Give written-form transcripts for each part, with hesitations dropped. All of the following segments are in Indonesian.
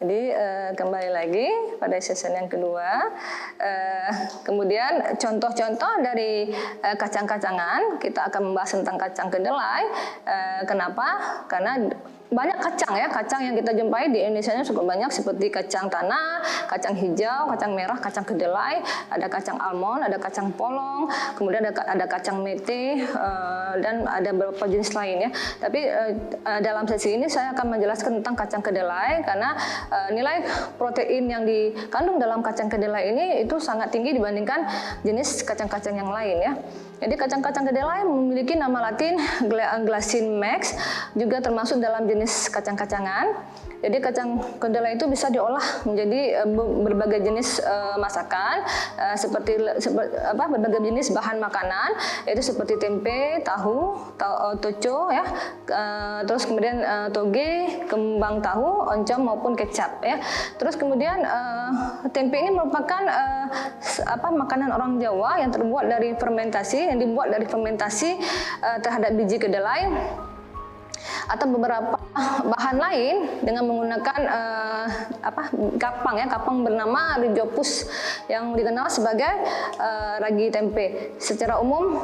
Jadi kembali lagi pada season yang kedua. Kemudian contoh-contoh dari kacang-kacangan, kita akan membahas tentang kacang kedelai. Kenapa? Karena banyak kacang ya, kacang yang kita jumpai di Indonesia cukup banyak seperti kacang tanah, kacang hijau, kacang merah, kacang kedelai, ada kacang almond, ada kacang polong, kemudian ada kacang mete, dan ada beberapa jenis lain ya. Tapi dalam sesi ini saya akan menjelaskan tentang kacang kedelai karena nilai protein yang dikandung dalam kacang kedelai ini itu sangat tinggi dibandingkan jenis kacang-kacang yang lain ya. Jadi kacang-kacang kedelai memiliki nama latin Glacin max, juga termasuk dalam jenis kacang-kacangan. Jadi kacang kedelai itu bisa diolah menjadi berbagai jenis masakan, seperti berbagai jenis bahan makanan, yaitu seperti tempe, tahu, toco ya, terus kemudian toge, kembang tahu, oncom maupun kecap ya. Terus kemudian tempe ini merupakan makanan orang Jawa yang terbuat dari fermentasi, yang dibuat dari fermentasi terhadap biji kedelai atau beberapa bahan lain dengan menggunakan kapang bernama Rhizopus yang dikenal sebagai ragi tempe. Secara umum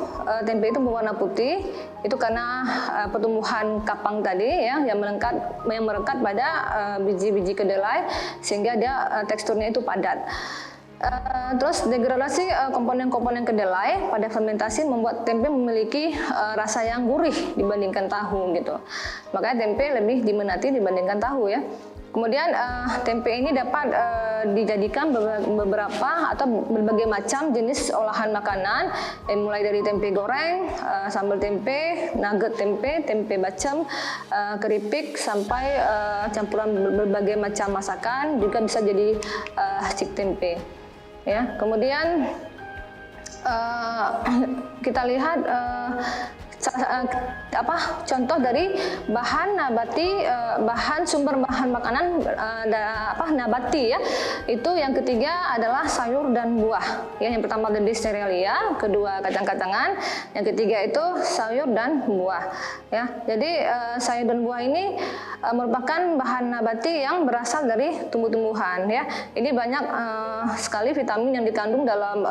tempe itu berwarna putih, itu karena pertumbuhan kapang tadi ya yang merekat pada biji-biji kedelai sehingga dia teksturnya itu padat. Terus degradasi komponen-komponen kedelai pada fermentasi membuat tempe memiliki rasa yang gurih dibandingkan tahu gitu. Makanya tempe lebih diminati dibandingkan tahu ya. Kemudian tempe ini dapat dijadikan beberapa atau berbagai macam jenis olahan makanan, mulai dari tempe goreng, sambal tempe, nugget tempe, tempe bacem, keripik, sampai campuran berbagai macam masakan, juga bisa jadi cik tempe. Ya, kemudian kita lihat contoh dari bahan nabati, sumber bahan makanan nabati ya. Itu yang ketiga adalah sayur dan buah. Ya, yang pertama dari cerealia, kedua kacang-kacangan, yang ketiga itu sayur dan buah. Ya, jadi sayur dan buah ini merupakan bahan nabati yang berasal dari tumbuh-tumbuhan ya. Ini banyak sekali vitamin yang dikandung dalam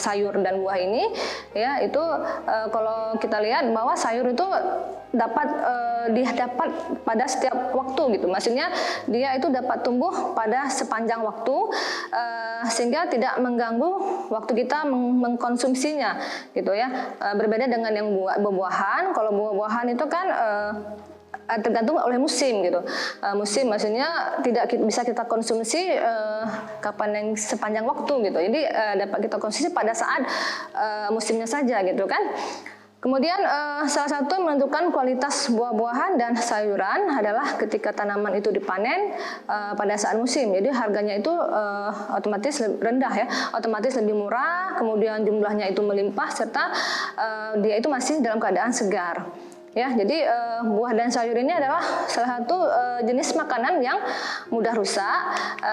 sayur dan buah ini ya. Itu kalau kita lihat bahwa sayur itu dapat didapat pada setiap waktu gitu. Maksudnya dia itu dapat tumbuh pada sepanjang waktu sehingga tidak mengganggu waktu kita mengkonsumsinya gitu ya. Berbeda dengan yang buah-buahan. Kalau buah-buahan itu kan tergantung oleh musim gitu. Musim maksudnya tidak bisa kita konsumsi kapan yang sepanjang waktu gitu. Jadi dapat kita konsumsi pada saat musimnya saja gitu kan. Kemudian salah satu menentukan kualitas buah-buahan dan sayuran adalah ketika tanaman itu dipanen pada saat musim. Jadi harganya itu otomatis rendah ya, otomatis lebih murah, kemudian jumlahnya itu melimpah serta dia itu masih dalam keadaan segar. Ya, jadi buah dan sayur ini adalah salah satu jenis makanan yang mudah rusak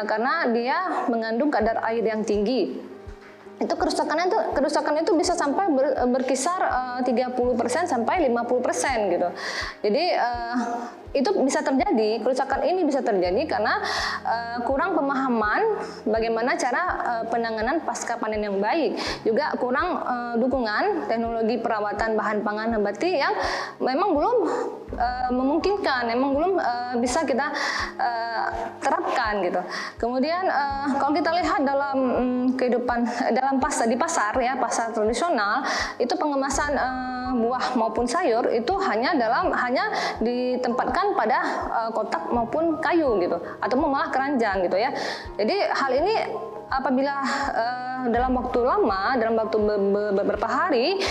karena dia mengandung kadar air yang tinggi. Itu kerusakan itu bisa sampai berkisar 30% sampai 50% gitu. Jadi itu bisa terjadi, kerusakan ini bisa terjadi karena kurang pemahaman bagaimana cara penanganan pasca panen yang baik, juga kurang dukungan teknologi perawatan bahan pangan nabati yang memang belum memungkinkan, memang belum bisa kita terapkan gitu. Kemudian kalau kita lihat dalam kehidupan di pasar ya, pasar tradisional itu pengemasan buah maupun sayur itu hanya ditempatkan pada kotak maupun kayu gitu, atau malah keranjang gitu ya. Jadi hal ini apabila dalam waktu lama, dalam waktu beberapa hari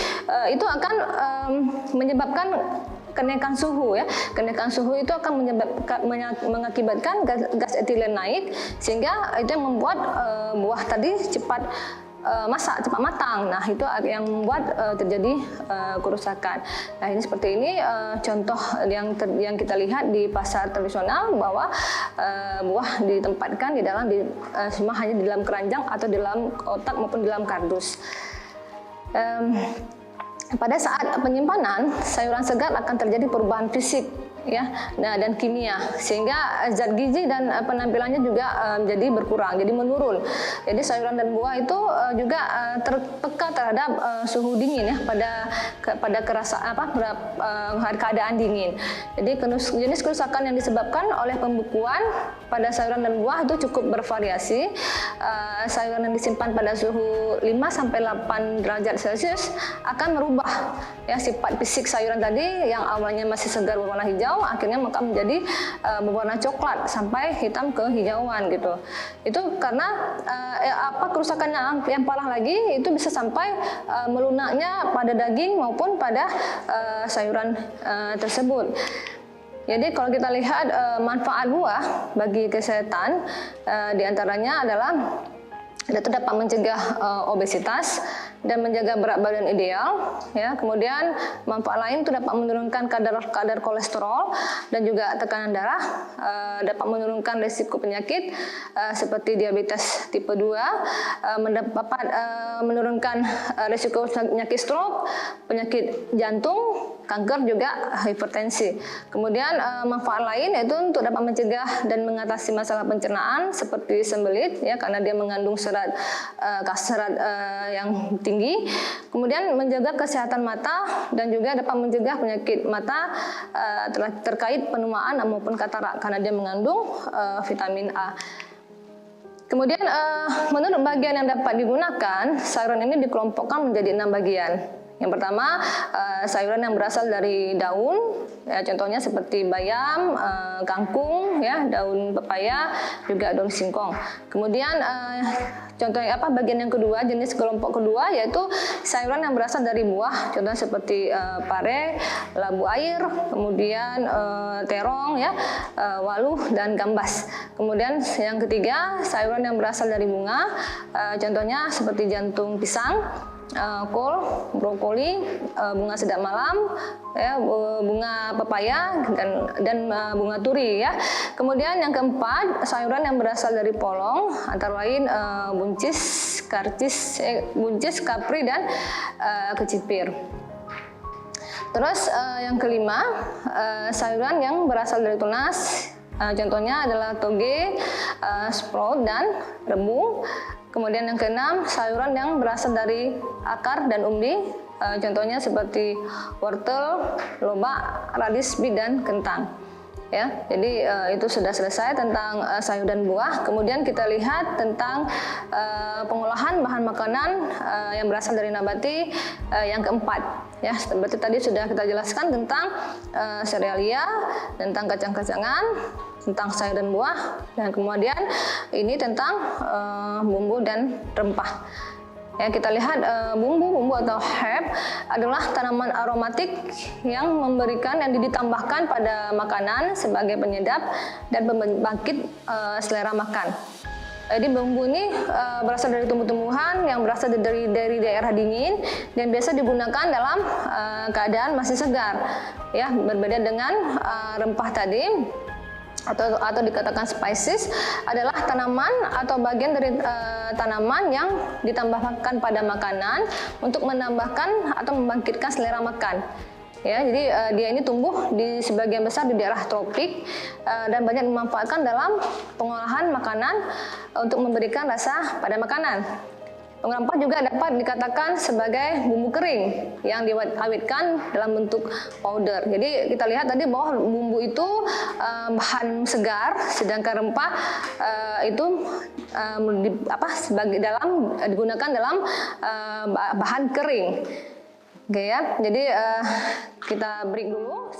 itu akan menyebabkan kenaikan suhu ya. Kenaikan suhu itu akan mengakibatkan gas etilen naik, sehingga itu yang membuat buah tadi cepat matang. Nah, itu yang membuat terjadi kerusakan. Nah, ini seperti ini contoh yang kita lihat di pasar tradisional bahwa buah ditempatkan semua hanya di dalam keranjang atau di dalam kotak maupun di dalam kardus. Pada saat penyimpanan, sayuran segar akan terjadi perubahan fisik ya, dan kimia, sehingga zat gizi dan penampilannya juga jadi berkurang, jadi menurun. Jadi sayuran dan buah itu juga terpeka terhadap suhu dingin ya, pada keadaan dingin. Jadi jenis kerusakan yang disebabkan oleh pembekuan pada sayuran dan buah itu cukup bervariasi. Sayuran yang disimpan pada suhu 5-8 derajat Celcius akan merubah ya sifat fisik sayuran tadi yang awalnya masih segar berwarna hijau, akhirnya maka menjadi berwarna coklat sampai hitam kehijauan gitu. Itu karena kerusakan yang parah lagi itu bisa sampai melunaknya pada daging maupun pada sayuran tersebut. Jadi kalau kita lihat manfaat buah bagi kesehatan, diantaranya adalah itu dapat mencegah obesitas dan menjaga berat badan ideal ya. Kemudian manfaat lain itu dapat menurunkan kadar kolesterol dan juga tekanan darah, dapat menurunkan risiko penyakit seperti diabetes tipe 2, dapat menurunkan risiko penyakit stroke, penyakit jantung, kanker, juga hipertensi. Kemudian manfaat lain yaitu untuk dapat mencegah dan mengatasi masalah pencernaan seperti sembelit ya, karena dia mengandung serat yang tinggi. Kemudian menjaga kesehatan mata dan juga dapat mencegah penyakit mata terkait penuaan maupun katarak karena dia mengandung vitamin A. Kemudian menurut bagian yang dapat digunakan, sayuran ini dikelompokkan menjadi 6 bagian. Yang pertama, sayuran yang berasal dari daun, ya, contohnya seperti bayam, kangkung, ya, daun pepaya, juga daun singkong. Kemudian contohnya bagian yang kedua, jenis kelompok kedua yaitu sayuran yang berasal dari buah, contohnya seperti pare, labu air, kemudian terong, ya, waluh dan gambas. Kemudian yang ketiga, sayuran yang berasal dari bunga, contohnya seperti jantung pisang, kol, brokoli, bunga sedap malam, ya, bunga pepaya dan bunga turi ya. Kemudian yang keempat, sayuran yang berasal dari polong, antara lain buncis, buncis, kapri dan kecipir. Terus yang kelima, sayuran yang berasal dari tunas, contohnya adalah toge, sprout dan rebung. Kemudian yang keenam, sayuran yang berasal dari akar dan umbi, contohnya seperti wortel, lobak, radis, bit dan kentang. Ya, jadi itu sudah selesai tentang sayur dan buah. Kemudian kita lihat tentang pengolahan bahan makanan yang berasal dari nabati yang keempat. Ya, seperti tadi sudah kita jelaskan tentang serealia, tentang kacang-kacangan, tentang sayur dan buah, dan kemudian ini tentang bumbu dan rempah. Ya, kita lihat bumbu atau herb adalah tanaman aromatik yang ditambahkan pada makanan sebagai penyedap dan pembangkit selera makan. Jadi bumbu ini berasal dari tumbuh-tumbuhan yang berasal dari daerah dingin dan biasa digunakan dalam keadaan masih segar. Ya, berbeda dengan rempah tadi, atau dikatakan spices, adalah tanaman atau bagian dari tanaman yang ditambahkan pada makanan untuk menambahkan atau membangkitkan selera makan. Ya, jadi dia ini tumbuh di sebagian besar di daerah tropik dan banyak dimanfaatkan dalam pengolahan makanan untuk memberikan rasa pada makanan. Rempah juga dapat dikatakan sebagai bumbu kering yang diawetkan dalam bentuk powder. Jadi kita lihat tadi bahwa bumbu itu bahan segar, sedangkan rempah itu digunakan dalam bahan kering. Oke ya, jadi kita break dulu.